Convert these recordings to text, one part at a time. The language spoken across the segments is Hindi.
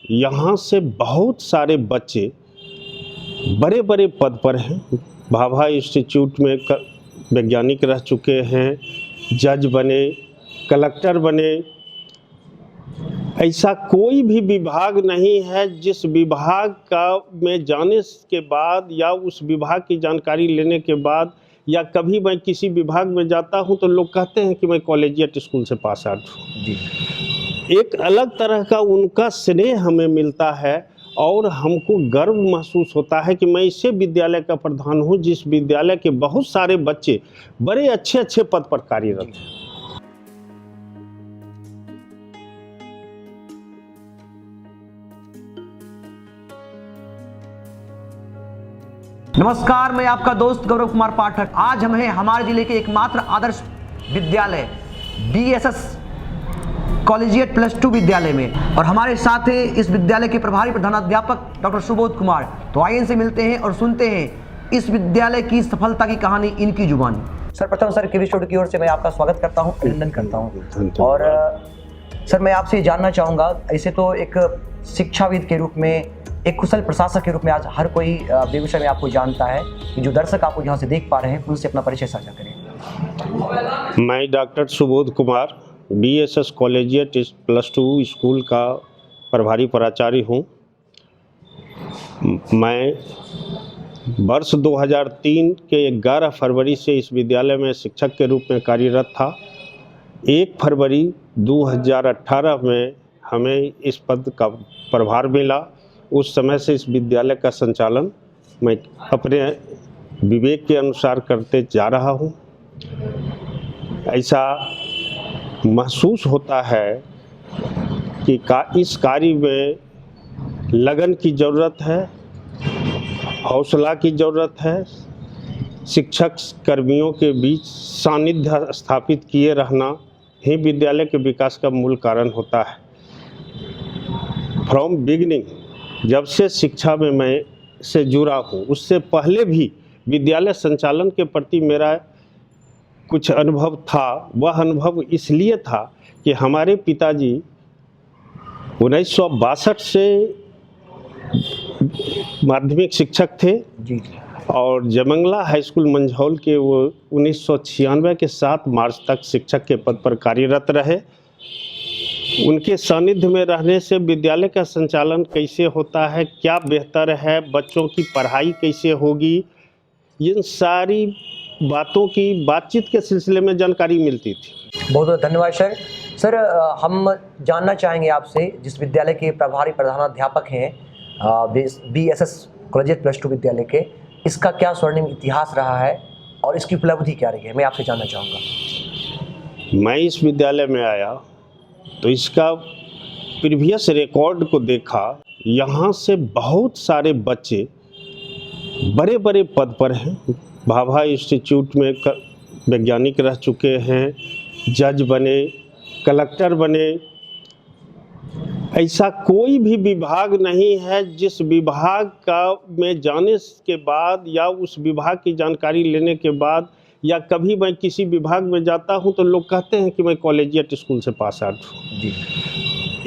यहाँ से बहुत सारे बच्चे बड़े बड़े पद पर हैं। भाभा इंस्टीट्यूट में वैज्ञानिक रह चुके हैं, जज बने, कलेक्टर बने। ऐसा कोई भी विभाग नहीं है जिस विभाग का में जाने के बाद या उस विभाग की जानकारी लेने के बाद, या कभी मैं किसी विभाग में जाता हूं तो लोग कहते हैं कि मैं कॉलेजिएट स्कूल से पास आउट हूँ। एक अलग तरह का उनका स्नेह हमें मिलता है और हमको गर्व महसूस होता है कि मैं इसे विद्यालय का प्रधान हूं जिस विद्यालय के बहुत सारे बच्चे बड़े अच्छे अच्छे पद पर कार्यरत हैं। नमस्कार, मैं आपका दोस्त गौरव कुमार पाठक। आज हम हैं हमारे जिले के एकमात्र आदर्श विद्यालय BSS कॉलेजिएट +2 विद्यालय में, और हमारे साथ हैं इस विद्यालय के प्रभारी प्रधानाध्यापक डॉक्टर सुबोध कुमार। तो आइए इनसे मिलते हैं और सुनते हैं इस विद्यालय की सफलता की कहानी इनकी जुबानी। सर, प्रथम सर केवी स्टूडियो की ओर से मैं आपका स्वागत करता हूँ, अभिनंदन करता हूँ। और सर, मैं आपसे जानना चाहूँगा, ऐसे तो एक शिक्षाविद के रूप में, एक कुशल प्रशासक के रूप में आज हर कोई बेगूसराय में आपको जानता है, कि जो दर्शक आपको यहाँ से देख पा रहे हैं उनसे अपना परिचय साझा करें। मैं doctor Subodh Kumar BSS collegiate +2 school का प्रभारी प्राचार्य हूँ। मैं वर्ष 2003 के 11 फरवरी से इस विद्यालय में शिक्षक के रूप में कार्यरत था। 1 फरवरी 2018 में हमें इस पद का प्रभार मिला। उस समय से इस विद्यालय का संचालन मैं अपने विवेक के अनुसार करते जा रहा हूँ। ऐसा महसूस होता है कि इस कार्य में लगन की ज़रूरत है, हौसला की ज़रूरत है, शिक्षक कर्मियों के बीच सानिध्य स्थापित किए रहना ही विद्यालय के विकास का मूल कारण होता है। फ्रॉम बिगिनिंग, जब से शिक्षा में मैं से जुड़ा हूँ, उससे पहले भी विद्यालय संचालन के प्रति मेरा कुछ अनुभव था। वह अनुभव इसलिए था कि हमारे पिताजी 1962 से माध्यमिक शिक्षक थे जी, और जयमंगला हाई स्कूल मंझौल के वो 1996 के 7 मार्च तक शिक्षक के पद पर कार्यरत रहे। उनके सानिध्य में रहने से विद्यालय का संचालन कैसे होता है, क्या बेहतर है, बच्चों की पढ़ाई कैसे होगी, इन सारी बातों की बातचीत के सिलसिले में जानकारी मिलती थी। बहुत बहुत धन्यवाद सर। सर, हम जानना चाहेंगे आपसे, जिस विद्यालय के प्रभारी प्रधानाध्यापक हैं BSS कॉलेजिएट +2 विद्यालय के, इसका क्या स्वर्णिम इतिहास रहा है और इसकी उपलब्धि क्या रही है, मैं आपसे जानना चाहूँगा। मैं इस विद्यालय में आया तो इसका प्रीवियस रिकॉर्ड को देखा। यहाँ से बहुत सारे बच्चे बड़े बड़े पद पर हैं। भाभा इंस्टीट्यूट में वैज्ञानिक रह चुके हैं, जज बने, कलेक्टर बने। ऐसा कोई भी विभाग नहीं है जिस विभाग का में जाने के बाद या उस विभाग की जानकारी लेने के बाद, या कभी मैं किसी विभाग में जाता हूं तो लोग कहते हैं कि मैं कॉलेजिएट स्कूल से पास आउट हूँ।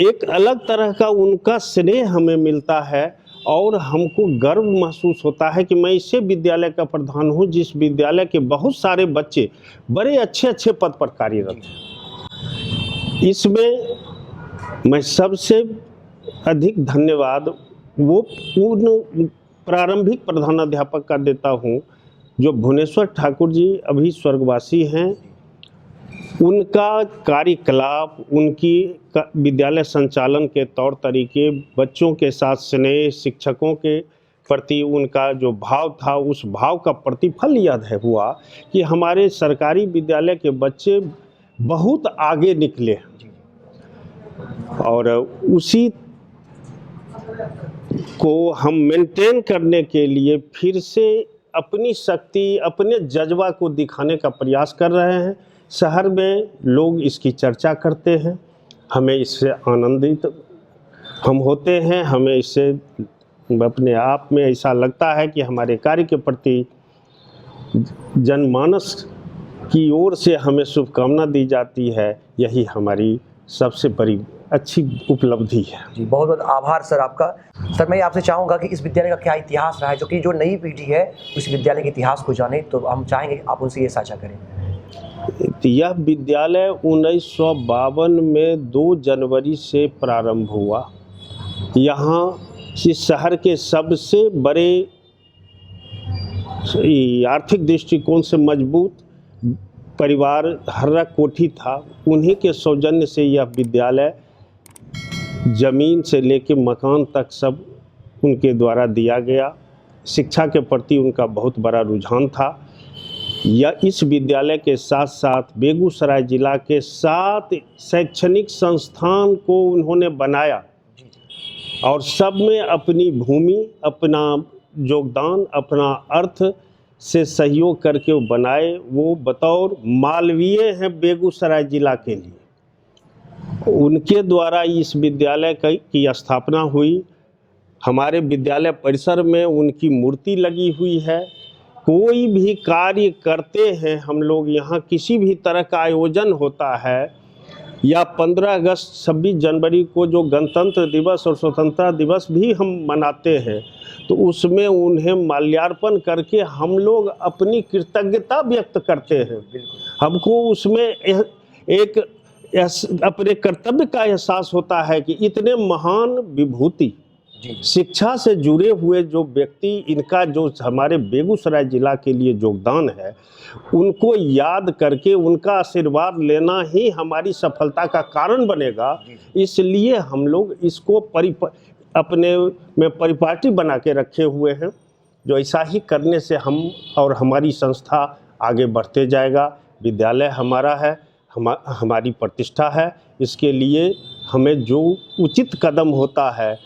एक अलग तरह का उनका स्नेह हमें मिलता है और हमको गर्व महसूस होता है कि मैं इसे विद्यालय का प्रधान हूँ जिस विद्यालय के बहुत सारे बच्चे बड़े अच्छे अच्छे पद पर कार्यरत हैं। इसमें मैं सबसे अधिक धन्यवाद वो पूर्ण प्रारंभिक प्रधानाध्यापक का देता हूँ जो भुवनेश्वर ठाकुर जी अभी स्वर्गवासी हैं। उनका कार्यकलाप, उनकी विद्यालय संचालन के तौर तरीके, बच्चों के साथ स्नेह, शिक्षकों के प्रति उनका जो भाव था, उस भाव का प्रतिफल यह हुआ कि हमारे सरकारी विद्यालय के बच्चे बहुत आगे निकले और उसी को हम मेंटेन करने के लिए फिर से अपनी शक्ति, अपने जज्बा को दिखाने का प्रयास कर रहे हैं। शहर में लोग इसकी चर्चा करते हैं, हमें इससे आनंदित हम होते हैं। हमें इससे अपने आप में ऐसा लगता है कि हमारे कार्य के प्रति जनमानस की ओर से हमें शुभकामना दी जाती है। यही हमारी सबसे बड़ी अच्छी उपलब्धि है। जी, बहुत बहुत आभार सर आपका। सर मैं आपसे चाहूँगा कि इस विद्यालय का क्या इतिहास रहा है, जो कि जो नई पीढ़ी है इस विद्यालय के इतिहास को जाने, तो हम चाहेंगे आप उनसे ये साझा करें। यह विद्यालय 1952 में 2 जनवरी से प्रारंभ हुआ। यहाँ इस शहर के सबसे बड़े आर्थिक दृष्टिकोण से मजबूत परिवार हर्रा कोठी था। उन्हीं के सौजन्य से यह विद्यालय ज़मीन से लेकर मकान तक सब उनके द्वारा दिया गया। शिक्षा के प्रति उनका बहुत बड़ा रुझान था। यह इस विद्यालय के साथ साथ बेगूसराय जिला के 7 शैक्षणिक संस्थान को उन्होंने बनाया और सब में अपनी भूमि, अपना योगदान, अपना अर्थ से सहयोग करके वो बनाए। वो बतौर मालवीय हैं बेगूसराय जिला के लिए। उनके द्वारा इस विद्यालय की स्थापना हुई। हमारे विद्यालय परिसर में उनकी मूर्ति लगी हुई है। कोई भी कार्य करते हैं हम लोग यहाँ, किसी भी तरह का आयोजन होता है या 15 अगस्त 26 जनवरी को जो गणतंत्र दिवस और स्वतंत्रता दिवस भी हम मनाते हैं, तो उसमें उन्हें माल्यार्पण करके हम लोग अपनी कृतज्ञता व्यक्त करते हैं। हमको उसमें एक अपने कर्तव्य का एहसास होता है कि इतने महान विभूति शिक्षा से जुड़े हुए जो व्यक्ति, इनका जो हमारे बेगूसराय जिला के लिए योगदान है, उनको याद करके उनका आशीर्वाद लेना ही हमारी सफलता का कारण बनेगा। इसलिए हम लोग इसको अपने में परिपाटी बना के रखे हुए हैं, जो ऐसा ही करने से हम और हमारी संस्था आगे बढ़ते जाएगा। विद्यालय हमारा है, हमारी प्रतिष्ठा है। इसके लिए हमें जो उचित कदम होता है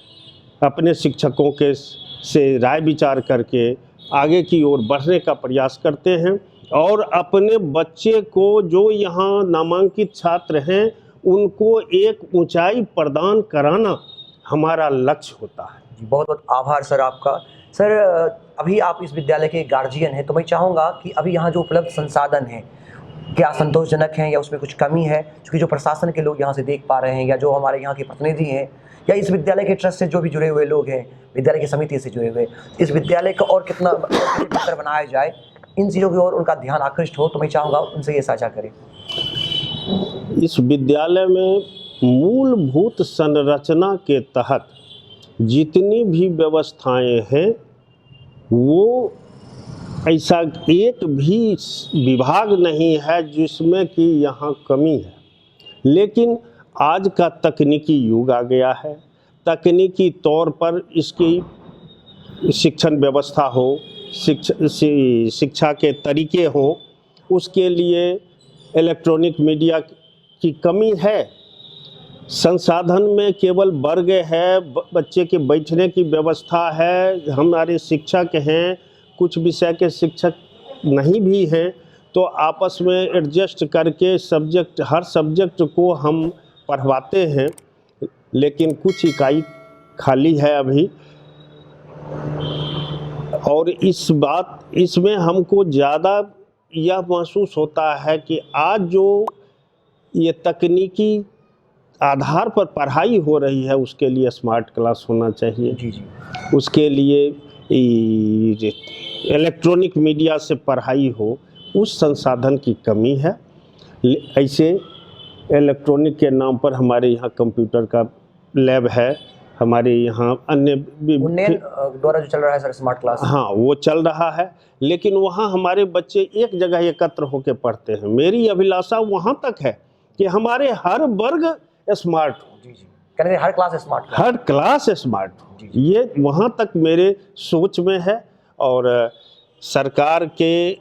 अपने शिक्षकों के से राय विचार करके आगे की ओर बढ़ने का प्रयास करते हैं और अपने बच्चे को, जो यहाँ नामांकित छात्र हैं, उनको एक ऊंचाई प्रदान कराना हमारा लक्ष्य होता है। बहुत बहुत आभार सर आपका। सर अभी आप इस विद्यालय के गार्जियन हैं, तो मैं चाहूँगा कि अभी यहाँ जो उपलब्ध संसाधन हैं क्या संतोषजनक हैं या उसमें कुछ कमी है, क्योंकि जो प्रशासन के लोग यहाँ से देख पा रहे हैं या जो हमारे यहाँ के प्रतिनिधि हैं या इस विद्यालय के ट्रस्ट से जो भी जुड़े हुए लोग हैं, विद्यालय की समिति से जुड़े हुए, इस विद्यालय को और कितना बेहतर बनाया जाए, इन चीज़ों की ओर उनका ध्यान आकृष्ट हो, तो मैं चाहूँगा उनसे ये साझा करें। इस विद्यालय में मूलभूत संरचना के तहत जितनी भी व्यवस्थाएं हैं, वो ऐसा एक भी विभाग नहीं है जिसमें कि यहाँ कमी है। लेकिन आज का तकनीकी युग आ गया है। तकनीकी तौर पर इसकी शिक्षण व्यवस्था हो, शिक्षा के तरीके हो, उसके लिए इलेक्ट्रॉनिक मीडिया की कमी है। संसाधन में केवल वर्ग है, बच्चे के बैठने की व्यवस्था है, हमारे शिक्षक हैं, कुछ विषय के शिक्षक नहीं भी हैं, तो आपस में एडजस्ट करके हर सब्जेक्ट को हम पढ़वाते हैं। लेकिन कुछ इकाई खाली है अभी, और इसमें हमको ज़्यादा यह महसूस होता है कि आज जो ये तकनीकी आधार पर पढ़ाई हो रही है, उसके लिए स्मार्ट क्लास होना चाहिए। जी जी। उसके लिए इलेक्ट्रॉनिक मीडिया से पढ़ाई हो, उस संसाधन की कमी है। ऐसे इलेक्ट्रॉनिक के नाम पर हमारे यहाँ कंप्यूटर का लैब है, हमारे यहाँ अन्य द्वारा जो चल रहा है सर स्मार्ट क्लास, हाँ वो चल रहा है, लेकिन वहाँ हमारे बच्चे एक जगह एकत्र होकर पढ़ते हैं। मेरी अभिलाषा वहाँ तक है कि हमारे हर वर्ग स्मार्ट हो। जी जी, कहते हैं हर क्लास स्मार्ट, हर क्लास स्मार्ट हो, ये वहाँ तक मेरे सोच में है। और सरकार के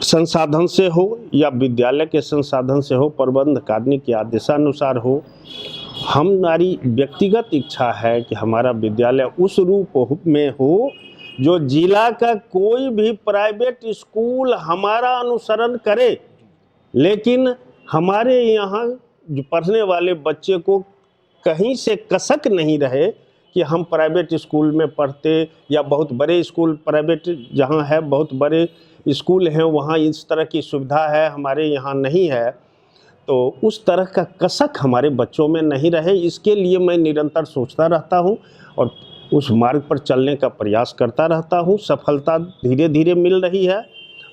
संसाधन से हो या विद्यालय के संसाधन से हो, प्रबंध कार्य के आदेशानुसार हो, हमारी व्यक्तिगत इच्छा है कि हमारा विद्यालय उस रूप में हो जो जिला का कोई भी प्राइवेट स्कूल हमारा अनुसरण करे, लेकिन हमारे यहाँ जो पढ़ने वाले बच्चे को कहीं से कसक नहीं रहे कि हम प्राइवेट स्कूल में पढ़ते, या बहुत बड़े स्कूल प्राइवेट जहाँ है, बहुत बड़े स्कूल हैं, वहाँ इस तरह की सुविधा है, हमारे यहाँ नहीं है। तो उस तरह का कसक हमारे बच्चों में नहीं रहे, इसके लिए मैं निरंतर सोचता रहता हूँ और उस मार्ग पर चलने का प्रयास करता रहता हूँ। सफलता धीरे धीरे मिल रही है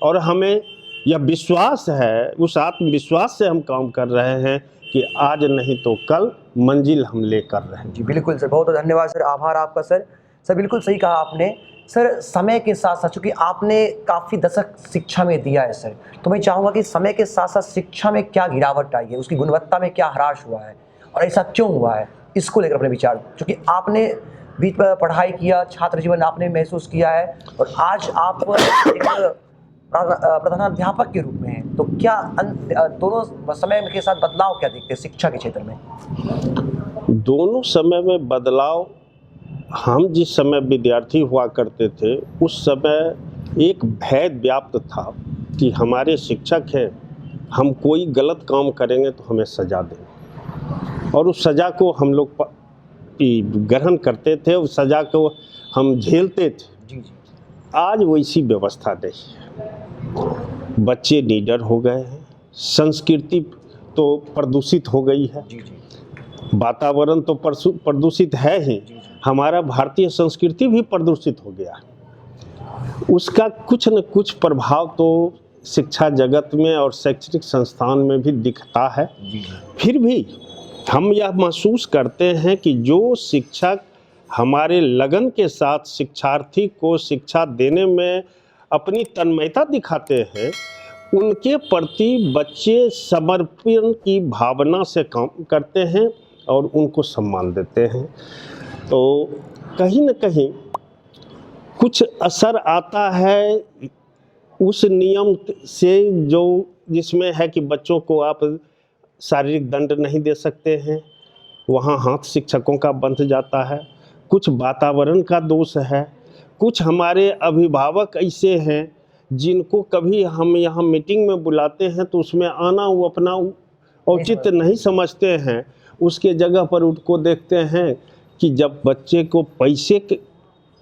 और हमें यह विश्वास है, उस आत्मविश्वास से हम काम कर रहे हैं कि आज नहीं तो कल मंजिल हम लेकर रहेंगे। जी बिल्कुल सर, बहुत बहुत धन्यवाद सर, आभार आपका सर। सर बिल्कुल सही कहा आपने सर। समय के साथ साथ, चूँकि आपने काफ़ी दशक शिक्षा में दिया है सर, तो मैं चाहूँगा कि समय के साथ साथ शिक्षा में क्या गिरावट आई है, उसकी गुणवत्ता में क्या ह्रास हुआ है और ऐसा क्यों हुआ है, इसको लेकर अपने विचार, क्योंकि आपने भी पढ़ाई किया, छात्र जीवन आपने महसूस किया है और आज आप एक प्रधानाध्यापक के रूप में हैं, तो क्या दोनों समय के साथ बदलाव क्या देखते हैं शिक्षा के क्षेत्र में? दोनों समय में बदलाव, हम जिस समय विद्यार्थी हुआ करते थे उस समय एक भय व्याप्त था कि हमारे शिक्षक हैं, हम कोई गलत काम करेंगे तो हमें सजा दें, और उस सज़ा को हम लोग ग्रहण करते थे, उस सज़ा को हम झेलते थे। आज वैसी व्यवस्था नहीं है, बच्चे निडर हो गए हैं, संस्कृति तो प्रदूषित हो गई है, वातावरण तो प्रदूषित है ही, हमारा भारतीय संस्कृति भी प्रदूषित हो गया। उसका कुछ न कुछ प्रभाव तो शिक्षा जगत में और शैक्षणिक संस्थान में भी दिखता है। फिर भी हम यह महसूस करते हैं कि जो शिक्षक हमारे लगन के साथ शिक्षार्थी को शिक्षा देने में अपनी तन्मयता दिखाते हैं, उनके प्रति बच्चे समर्पण की भावना से काम करते हैं और उनको सम्मान देते हैं। तो कहीं न कहीं कुछ असर आता है उस नियम से जो जिसमें है कि बच्चों को आप शारीरिक दंड नहीं दे सकते हैं, वहाँ हाथ शिक्षकों का बंध जाता है। कुछ वातावरण का दोष है, कुछ हमारे अभिभावक ऐसे हैं जिनको कभी हम यहाँ मीटिंग में बुलाते हैं तो उसमें आना वो अपना औचित्य नहीं समझते हैं, उसके जगह पर उनको देखते हैं कि जब बच्चे को पैसे के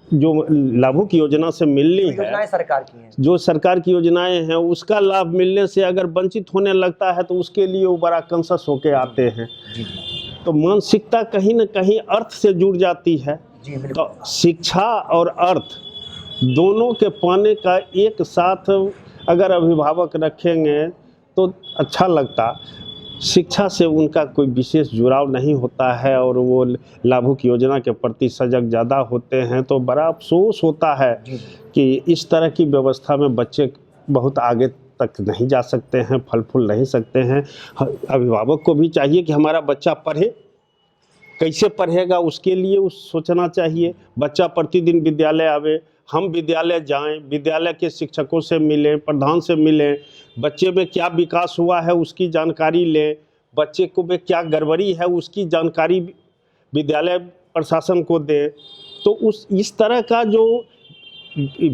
जो लाभुक योजना से मिलनी है, योजनाएं सरकार की हैं, जो सरकार की योजनाएं हैं उसका लाभ मिलने से अगर वंचित होने लगता है तो उसके लिए वो बड़ा कंसस होके आते हैं। तो मानसिकता कहीं न कहीं अर्थ से जुड़ जाती है। तो शिक्षा और अर्थ दोनों के पाने का एक साथ अगर अभिभावक रखेंगे तो अच्छा लगता। शिक्षा से उनका कोई विशेष जुड़ाव नहीं होता है और वो लाभुक योजना के प्रति सजग ज़्यादा होते हैं, तो बड़ा अफसोस होता है कि इस तरह की व्यवस्था में बच्चे बहुत आगे तक नहीं जा सकते हैं, फल फूल नहीं सकते हैं। अभिभावक को भी चाहिए कि हमारा बच्चा पढ़े, कैसे पढ़ेगा उसके लिए उस सोचना चाहिए। बच्चा प्रतिदिन विद्यालय आवे, हम विद्यालय जाएं, विद्यालय के शिक्षकों से मिलें, प्रधान से मिलें, बच्चे में क्या विकास हुआ है उसकी जानकारी लें, बच्चे को में क्या गड़बड़ी है उसकी जानकारी विद्यालय प्रशासन को दें। तो इस तरह का जो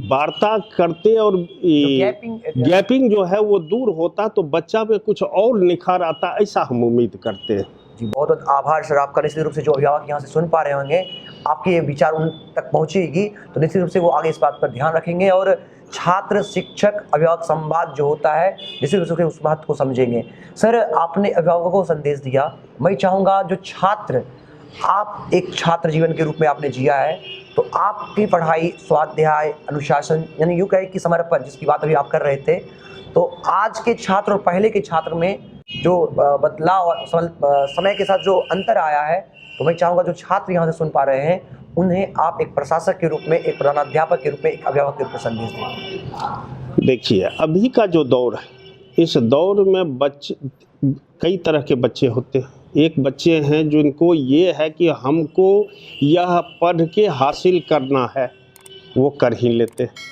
वार्ता करते और गैपिंग जो है वो दूर होता तो बच्चा में कुछ और निखार आता, ऐसा हम उम्मीद करते हैं। जी बहुत बहुत आभार सर आपका। निश्चित रूप से जो अभिभावक यहाँ से सुन पा रहे होंगे, आपके विचार उन तक पहुँचेगी तो निश्चित रूप से वो आगे इस बात पर ध्यान रखेंगे और छात्र शिक्षक अभिभावक संवाद जो होता है निश्चित रूप से उस बात को समझेंगे। सर आपने अभिभावकों को संदेश दिया, मैं चाहूँगा जो छात्र, आप एक छात्र जीवन के रूप में आपने जिया है, तो आपकी पढ़ाई, स्वाध्याय, अनुशासन, यानी यूँ कहे कि समर्पण जिसकी बात अभी आप कर रहे थे, तो आज के छात्र और पहले के छात्र में जो बदलाव और समय के साथ जो अंतर आया है, तो मैं चाहूँगा जो छात्र यहाँ से सुन पा रहे हैं उन्हें आप एक प्रशासक के रूप में, एक प्रधानाध्यापक के रूप में, एक अभिभावक के रूप में संदेश दें। देखिए अभी का जो दौर है, इस दौर में बच्चे कई तरह के बच्चे होते हैं। एक बच्चे हैं जिनको ये है कि हमको यह पढ़ के हासिल करना है, वो कर ही लेते हैं।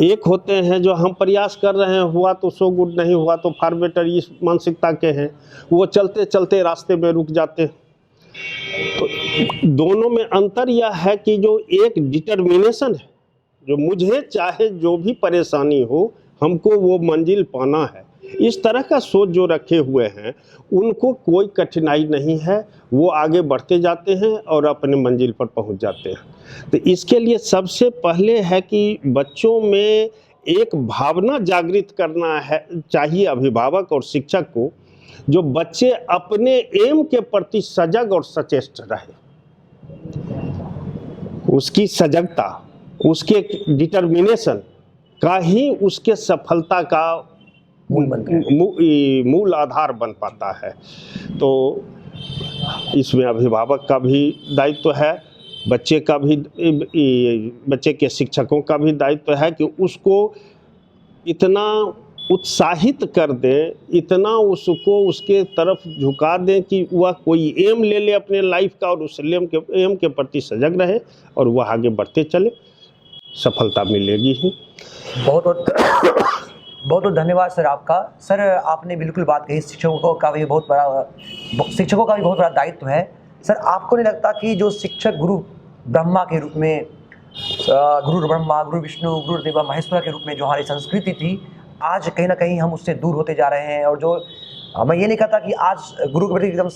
एक होते हैं जो हम प्रयास कर रहे हैं, हुआ तो सो गुड, नहीं हुआ तो फार बेटर, इस मानसिकता के हैं, वो चलते चलते रास्ते में रुक जाते हैं। तो दोनों में अंतर यह है कि जो एक डिटर्मिनेशन है, जो मुझे चाहे जो भी परेशानी हो हमको वो मंजिल पाना है, इस तरह का सोच जो रखे हुए हैं उनको कोई कठिनाई नहीं है, वो आगे बढ़ते जाते हैं और अपने मंजिल पर पहुंच जाते हैं। तो इसके लिए सबसे पहले है कि बच्चों में एक भावना जागृत करना है चाहिए अभिभावक और शिक्षक को जो बच्चे अपने एम के प्रति सजग और सचेत रहे, उसकी सजगता, उसके डिटर्मिनेशन का ही उसके सफलता का मूल आधार बन पाता है। तो इसमें अभिभावक का भी दायित्व है, बच्चे का भी, बच्चे के शिक्षकों का भी दायित्व है कि उसको इतना उत्साहित कर दें, इतना उसको उसके तरफ झुका दें कि वह कोई एम ले ले अपने लाइफ का और उस एम के प्रति सजग रहे और वह आगे बढ़ते चले, सफलता मिलेगी ही। बहुत धन्यवाद सर आपका। सर आपने बिल्कुल बात कही, शिक्षकों का भी बहुत बड़ा दायित्व है। सर आपको नहीं लगता कि जो शिक्षक गुरु ब्रह्मा के रूप में, गुरु ब्रह्मा, गुरु विष्णु, गुरुदेव महेश्वर के रूप में जो हमारी संस्कृति थी, आज कहीं ना कहीं हम उससे दूर होते जा रहे हैं। और जो मैं ये नहीं कहता कि आज गुरु के प्रति एकदम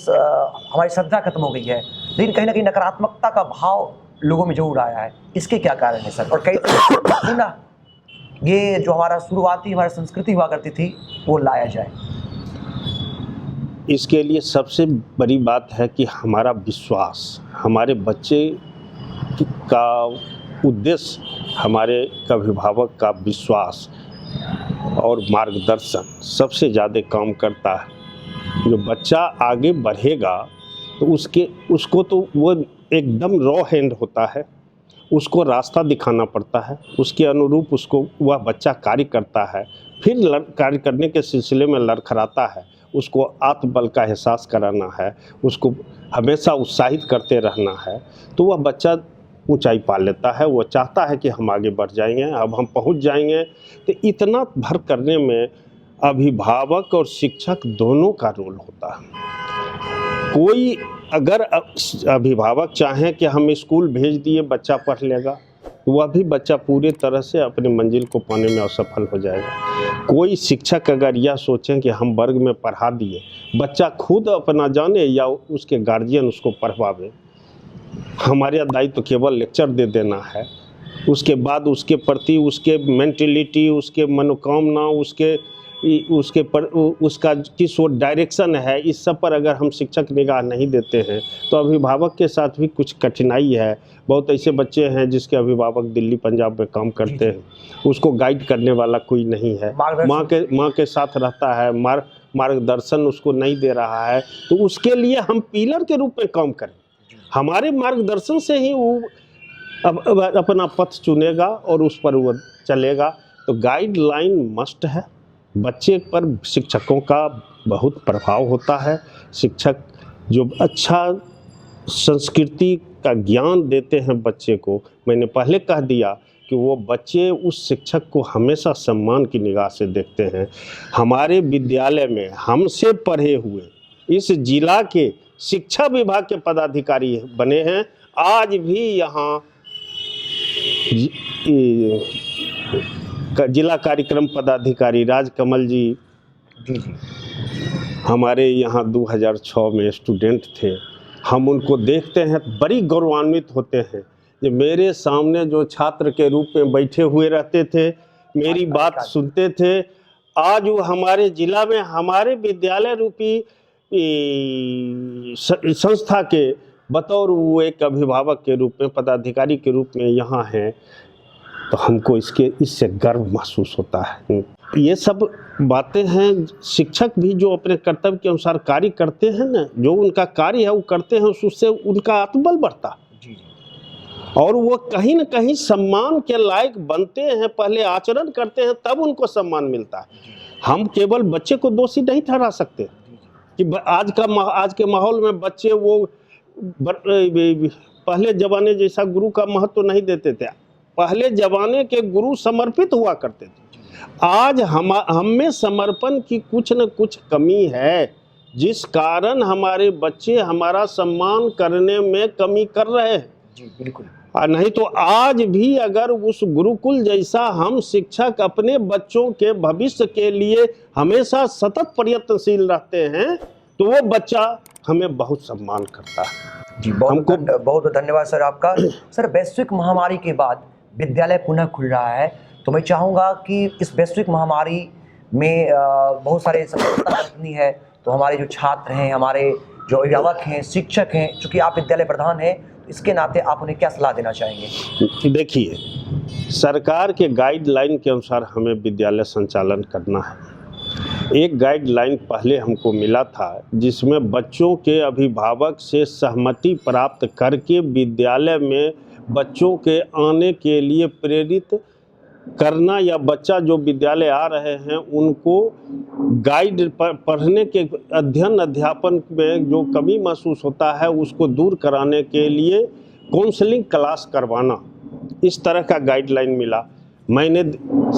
हमारी श्रद्धा खत्म हो गई है, लेकिन कहीं ना कहीं नकारात्मकता का भाव लोगों में जरूर आया है। इसके क्या कारण है सर? और कई ना ये जो हमारा शुरुआती हमारी संस्कृति हुआ करती थी वो लाया जाए। इसके लिए सबसे बड़ी बात है कि हमारा विश्वास, हमारे बच्चे का उद्देश्य, हमारे अभिभावक का विश्वास और मार्गदर्शन सबसे ज़्यादा काम करता है। जो बच्चा आगे बढ़ेगा तो उसको तो वो एकदम रॉ हैंड होता है, उसको रास्ता दिखाना पड़ता है, उसके अनुरूप उसको वह बच्चा कार्य करता है, फिर कार्य करने के सिलसिले में लड़खड़ाता है, उसको आत्मबल का एहसास कराना है, उसको हमेशा उत्साहित करते रहना है, तो वह बच्चा ऊंचाई पा लेता है। वो चाहता है कि हम आगे बढ़ जाएंगे, अब हम पहुंच जाएंगे। तो इतना भर करने में अभिभावक और शिक्षक दोनों का रोल होता है। कोई अगर अभिभावक चाहें कि हम स्कूल भेज दिए, बच्चा पढ़ लेगा, तो वह भी बच्चा पूरी तरह से अपनी मंजिल को पाने में असफल हो जाएगा। कोई शिक्षक अगर यह सोचें कि हम वर्ग में पढ़ा दिए, बच्चा खुद अपना जाने या उसके गार्जियन उसको पढ़वावे, हमारा दायित्व तो केवल लेक्चर दे देना है, उसके बाद उसके प्रति उसके मेंटलिटी, उसके मनोकामना, उसका किस वो डायरेक्शन है, इस सब पर अगर हम शिक्षक निगाह नहीं देते हैं तो अभिभावक के साथ भी कुछ कठिनाई है। बहुत ऐसे बच्चे हैं जिसके अभिभावक दिल्ली पंजाब में काम करते हैं, उसको गाइड करने वाला कोई नहीं है, माँ के साथ रहता है, मार्गदर्शन उसको नहीं दे रहा है। तो उसके लिए हम पिलर के रूप में काम करें, हमारे मार्गदर्शन से ही वो अपना पथ चुनेगा और उस पर वो चलेगा। तो गाइडलाइन मस्ट है। बच्चे पर शिक्षकों का बहुत प्रभाव होता है। शिक्षक जो अच्छा संस्कृति का ज्ञान देते हैं बच्चे को, मैंने पहले कह दिया कि वो बच्चे उस शिक्षक को हमेशा सम्मान की निगाह से देखते हैं। हमारे विद्यालय में हमसे पढ़े हुए इस जिला के शिक्षा विभाग के पदाधिकारी बने हैं। आज भी यहाँ जिला कार्यक्रम पदाधिकारी राजकमल जी हमारे यहाँ 2006 में स्टूडेंट थे। हम उनको देखते हैं बड़ी गौरवान्वित होते हैं। जो मेरे सामने जो छात्र के रूप में बैठे हुए रहते थे, मेरी बात सुनते थे, आज वो हमारे जिला में हमारे विद्यालय रूपी संस्था के बतौर वो एक अभिभावक के रूप में, पदाधिकारी के रूप में यहाँ हैं। तो हमको इससे गर्व महसूस होता है। ये सब बातें हैं। शिक्षक भी जो अपने कर्तव्य के अनुसार कार्य करते हैं ना, जो उनका कार्य है वो करते हैं, उससे उनका आत्मबल बढ़ता और वो कहीं न कहीं सम्मान के लायक बनते हैं। पहले आचरण करते हैं तब उनको सम्मान मिलता है। हम केवल बच्चे को दोषी नहीं ठहरा सकते कि आज के माहौल में बच्चे वो पहले ज़माने जैसा गुरु का महत्व नहीं देते थे। पहले ज़माने के गुरु समर्पित हुआ करते थे। आज हम में समर्पण की कुछ न कुछ कमी है, जिस कारण हमारे बच्चे हमारा सम्मान करने में कमी कर रहे हैं। जी बिल्कुल। नहीं तो आज भी अगर उस गुरुकुल जैसा हम शिक्षक अपने बच्चों के भविष्य के लिए हमेशा सतत प्रयत्नशील रहते हैं तो वो बच्चा हमें बहुत सम्मान करता है। जी बहुत धन्यवाद सर आपका। सर वैश्विक महामारी के बाद विद्यालय पुनः खुल रहा है, तो मैं चाहूँगा कि इस वैश्विक महामारी में बहुत सारे सफलता है, तो हमारे जो छात्र हैं, हमारे जो अभिभावक हैं, शिक्षक हैं, चूँकि आप विद्यालय प्रधान हैं, तो इसके नाते आप उन्हें क्या सलाह देना चाहेंगे? देखिए, सरकार के गाइडलाइन के अनुसार हमें विद्यालय संचालन करना है। एक गाइडलाइन पहले हमको मिला था जिसमें बच्चों के अभिभावक से सहमति प्राप्त करके विद्यालय में बच्चों के आने के लिए प्रेरित करना, या बच्चा जो विद्यालय आ रहे हैं उनको गाइड पढ़ने के अध्ययन अध्यापन में जो कमी महसूस होता है उसको दूर कराने के लिए काउंसलिंग क्लास करवाना, इस तरह का गाइडलाइन मिला। मैंने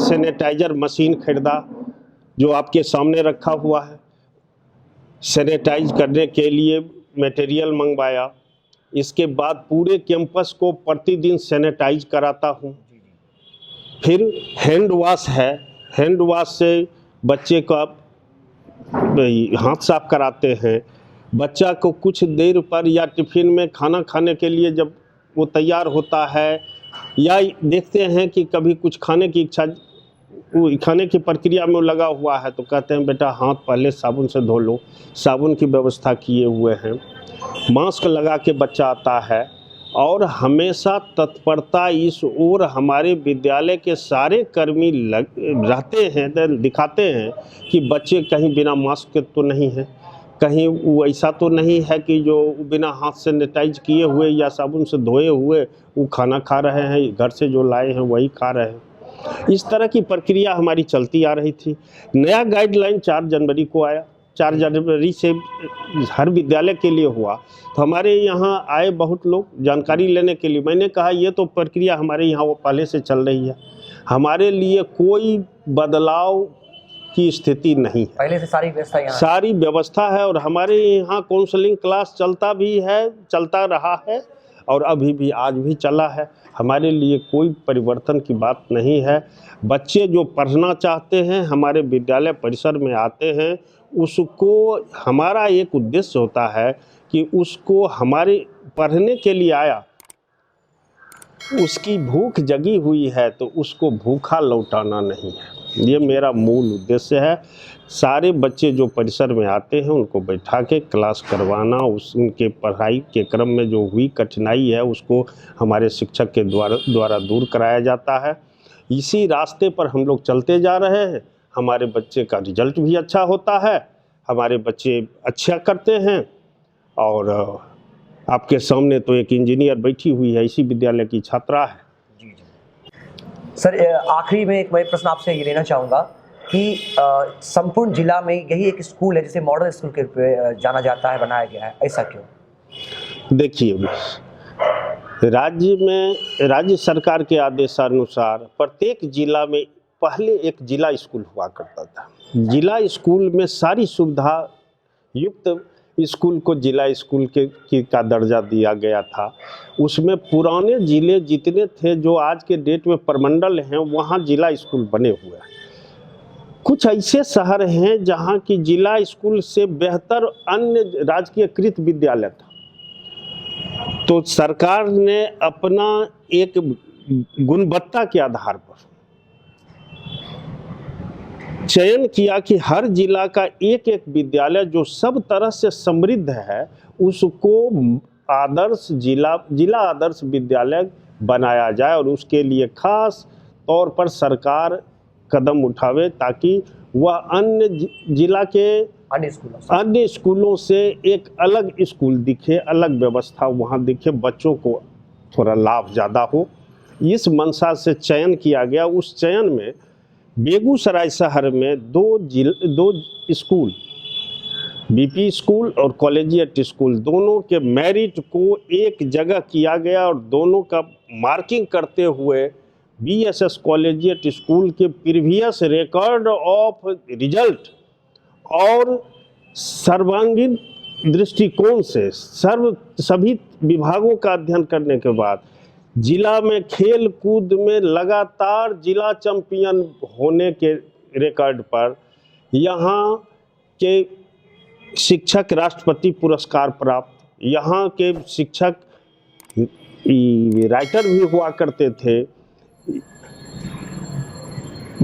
सैनिटाइजर मशीन खरीदा जो आपके सामने रखा हुआ है, सैनिटाइज करने के लिए मटेरियल मंगवाया। इसके बाद पूरे कैंपस को प्रतिदिन सैनिटाइज कराता हूँ। फिर हैंड वॉश है, हैंड वॉश से बच्चे का हाथ साफ कराते हैं। बच्चा को कुछ देर पर या टिफ़िन में खाना खाने के लिए जब वो तैयार होता है, या देखते हैं कि कभी कुछ खाने की इच्छा, खाने की प्रक्रिया में लगा हुआ है, तो कहते हैं बेटा हाथ पहले साबुन से धो लो। साबुन की व्यवस्था किए हुए हैं। मास्क लगा के बच्चा आता है और हमेशा तत्परता इस ओर हमारे विद्यालय के सारे कर्मी रहते हैं, दिखाते हैं कि बच्चे कहीं बिना मास्क के तो नहीं हैं, कहीं वो ऐसा तो नहीं है कि जो बिना हाथ सैनिटाइज किए हुए या साबुन से धोए हुए वो खाना खा रहे हैं, घर से जो लाए हैं वही खा रहे हैं। इस तरह की प्रक्रिया हमारी चलती आ रही थी। नया गाइडलाइन 4 जनवरी को आया। 4 जनवरी से हर विद्यालय के लिए हुआ, तो हमारे यहाँ आए बहुत लोग जानकारी लेने के लिए। मैंने कहा ये तो प्रक्रिया हमारे यहाँ वो पहले से चल रही है, हमारे लिए कोई बदलाव की स्थिति नहीं है, पहले से सारी व्यवस्था यहाँ सारी व्यवस्था है। और हमारे यहाँ काउंसलिंग क्लास चलता भी है, चलता रहा है और अभी भी आज भी चला है। हमारे लिए कोई परिवर्तन की बात नहीं है। बच्चे जो पढ़ना चाहते हैं हमारे विद्यालय परिसर में आते हैं, उसको हमारा एक उद्देश्य होता है कि उसको हमारे पढ़ने के लिए आया, उसकी भूख जगी हुई है तो उसको भूखा लौटाना नहीं है। ये मेरा मूल उद्देश्य है। सारे बच्चे जो परिसर में आते हैं उनको बैठा के क्लास करवाना, उनके पढ़ाई के क्रम में जो हुई कठिनाई है उसको हमारे शिक्षक के द्वारा दूर कराया जाता है। इसी रास्ते पर हम लोग चलते जा रहे हैं। हमारे बच्चे का रिजल्ट भी अच्छा होता है, हमारे बच्चे अच्छा करते हैं। और आपके सामने तो एक इंजीनियर बैठी हुई है, इसी विद्यालय की छात्रा है। जी। सर, आखिरी में एक मैं प्रश्न आपसे ये लेना चाहूँगा कि संपूर्ण जिला में यही एक स्कूल है जिसे मॉडल स्कूल के रूप में जाना जाता है, बनाया गया है, ऐसा क्यों? देखिए, राज्य सरकार के आदेशानुसार प्रत्येक जिला में पहले एक जिला स्कूल हुआ करता था। जिला स्कूल में सारी सुविधा युक्त स्कूल को जिला स्कूल का दर्जा दिया गया था। उसमें पुराने ज़िले जितने थे जो आज के डेट में प्रमंडल हैं, वहाँ जिला स्कूल बने हुए हैं। कुछ ऐसे शहर हैं जहाँ की जिला स्कूल से बेहतर अन्य राजकीयकृत विद्यालय था। तो सरकार ने अपना एक गुणवत्ता के आधार पर चयन किया कि हर जिला का एक एक विद्यालय जो सब तरह से समृद्ध है उसको आदर्श जिला आदर्श विद्यालय बनाया जाए, और उसके लिए खास तौर पर सरकार कदम उठावे ताकि वह अन्य जिला के अन्य स्कूलों से एक अलग स्कूल दिखे, अलग व्यवस्था वहाँ दिखे, बच्चों को थोड़ा लाभ ज़्यादा हो। इस मंशा से चयन किया गया। उस चयन में बेगूसराय शहर में दो स्कूल, बीपी स्कूल और कॉलेजिएट स्कूल, दोनों के मेरिट को एक जगह किया गया और दोनों का मार्किंग करते हुए बीएसएस कॉलेजिएट स्कूल के प्रीवियस रिकॉर्ड ऑफ रिजल्ट और सर्वांगीण दृष्टिकोण से सभी विभागों का अध्ययन करने के बाद जिला में खेल कूद में लगातार जिला चैंपियन होने के रिकॉर्ड पर यहाँ के शिक्षक राष्ट्रपति पुरस्कार प्राप्त, यहाँ के शिक्षक राइटर भी हुआ करते थे।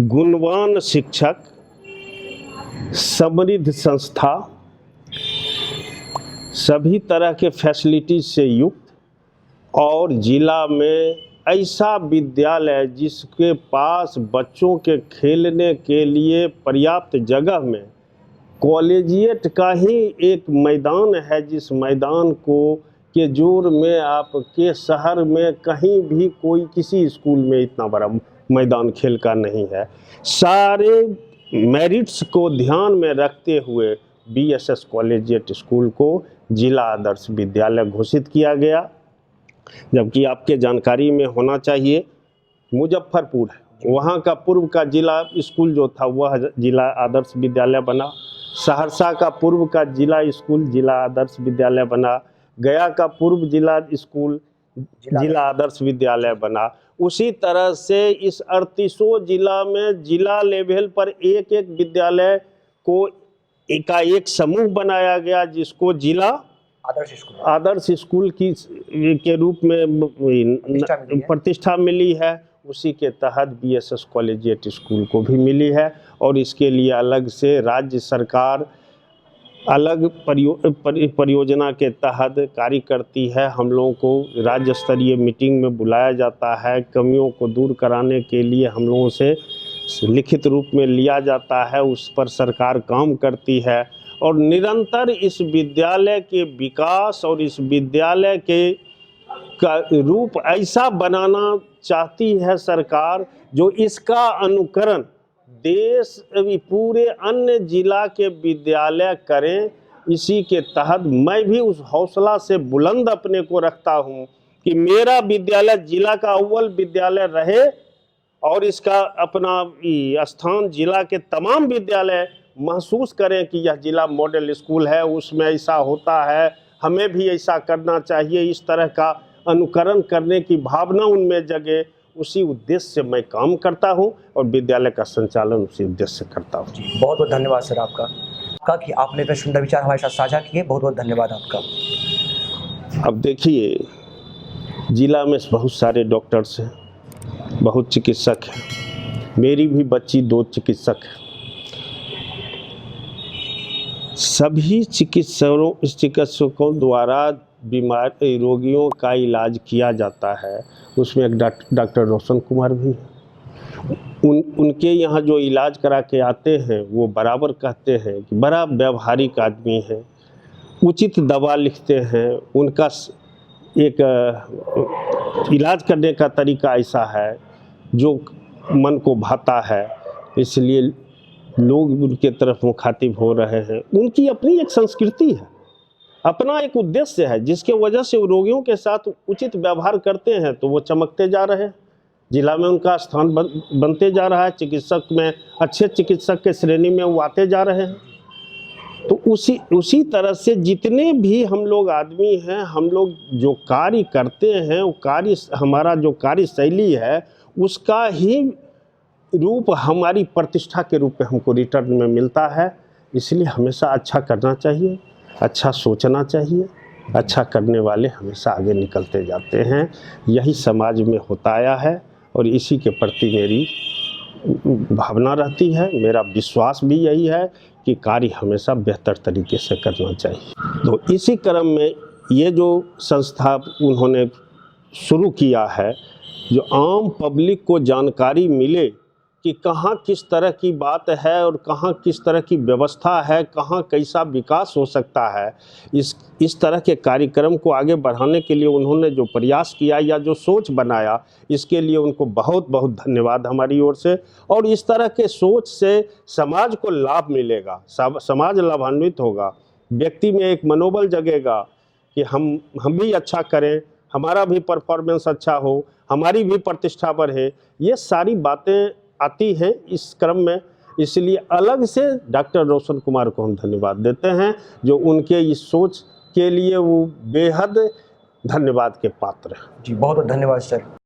गुणवान शिक्षक, समृद्ध संस्था, सभी तरह के फैसिलिटीज से युक्त और जिला में ऐसा विद्यालय जिसके पास बच्चों के खेलने के लिए पर्याप्त जगह में कॉलेजिएट का ही एक मैदान है, जिस मैदान को के जोर में आपके शहर में कहीं भी कोई किसी स्कूल में इतना बड़ा मैदान खेल का नहीं है। सारे मेरिट्स को ध्यान में रखते हुए बीएसएस कॉलेजिएट स्कूल को जिला आदर्श विद्यालय घोषित किया गया। जबकि आपके जानकारी में होना चाहिए मुजफ्फरपुर है, वहाँ का पूर्व का जिला स्कूल जो था वह जिला आदर्श विद्यालय बना। सहरसा का पूर्व का जिला स्कूल जिला आदर्श विद्यालय बना। गया का पूर्व जिला स्कूल जिला आदर्श विद्यालय बना। उसी तरह से इस 38 जिला में जिला लेवल पर एक एक विद्यालय को का एक समूह बनाया गया, जिसको जिला आदर्श स्कूल की के रूप में प्रतिष्ठा मिली है। उसी के तहत बीएसएस कॉलेजिएट स्कूल को भी मिली है और इसके लिए अलग से राज्य सरकार अलग परियोजना के तहत कार्य करती है। हम लोगों को राज्य स्तरीय मीटिंग में बुलाया जाता है, कमियों को दूर कराने के लिए हम लोगों से लिखित रूप में लिया जाता है, उस पर सरकार काम करती है और निरंतर इस विद्यालय के विकास और इस विद्यालय के का रूप ऐसा बनाना चाहती है सरकार जो इसका अनुकरण देश पूरे अन्य जिला के विद्यालय करें। इसी के तहत मैं भी उस हौसला से बुलंद अपने को रखता हूं कि मेरा विद्यालय जिला का अव्वल विद्यालय रहे और इसका अपना स्थान जिला के तमाम विद्यालय महसूस करें कि यह जिला मॉडल स्कूल है, उसमें ऐसा होता है, हमें भी ऐसा करना चाहिए। इस तरह का अनुकरण करने की भावना उनमें जगे, उसी उद्देश्य से मैं काम करता हूं और विद्यालय का संचालन उसी उद्देश्य से करता हूं। बहुत बहुत धन्यवाद सर आपका कि आपने इतने सुंदर विचार हमारे साथ साझा किए। बहुत बहुत धन्यवाद आपका। अब देखिए, जिला में बहुत सारे डॉक्टर्स हैं, बहुत चिकित्सक हैं। मेरी भी बच्ची 2 चिकित्सक है। सभी चिकित्सकों द्वारा बीमार रोगियों का इलाज किया जाता है। उसमें एक डॉक्टर रोशन कुमार भी है। उनके यहाँ जो इलाज करा के आते हैं वो बराबर कहते हैं कि बड़ा व्यवहारिक आदमी है, उचित दवा लिखते हैं। उनका एक इलाज करने का तरीका ऐसा है जो मन को भाता है, इसलिए लोग उनके तरफ मुखातिब हो रहे हैं। उनकी अपनी एक संस्कृति है, अपना एक उद्देश्य है, जिसके वजह से वो रोगियों के साथ उचित व्यवहार करते हैं तो वो चमकते जा रहे हैं। जिला में उनका स्थान बनते जा रहा है, चिकित्सक में अच्छे चिकित्सक के श्रेणी में वो आते जा रहे हैं। तो उसी तरह से जितने भी हम लोग आदमी हैं, हम लोग जो कार्य करते हैं वो कार्य, हमारा जो कार्य शैली है उसका ही रूप हमारी प्रतिष्ठा के रूप में हमको रिटर्न में मिलता है। इसलिए हमेशा अच्छा करना चाहिए, अच्छा सोचना चाहिए। अच्छा करने वाले हमेशा आगे निकलते जाते हैं। यही समाज में होता आया है और इसी के प्रति मेरी भावना रहती है। मेरा विश्वास भी यही है कि कार्य हमेशा बेहतर तरीके से करना चाहिए। तो इसी क्रम में ये जो संस्था उन्होंने शुरू किया है, जो आम पब्लिक को जानकारी मिले कि कहाँ किस तरह की बात है और कहाँ किस तरह की व्यवस्था है, कहाँ कैसा विकास हो सकता है, इस तरह के कार्यक्रम को आगे बढ़ाने के लिए उन्होंने जो प्रयास किया या जो सोच बनाया, इसके लिए उनको बहुत बहुत धन्यवाद हमारी ओर से। और इस तरह के सोच से समाज को लाभ मिलेगा, समाज लाभान्वित होगा, व्यक्ति में एक मनोबल जगेगा कि हम भी अच्छा करें, हमारा भी परफॉर्मेंस अच्छा हो, हमारी भी प्रतिष्ठा बढ़े। ये सारी बातें आती हैं इस क्रम में। इसलिए अलग से डॉक्टर रोशन कुमार को हम धन्यवाद देते हैं, जो उनके इस सोच के लिए वो बेहद धन्यवाद के पात्र हैं। जी बहुत बहुत धन्यवाद सर।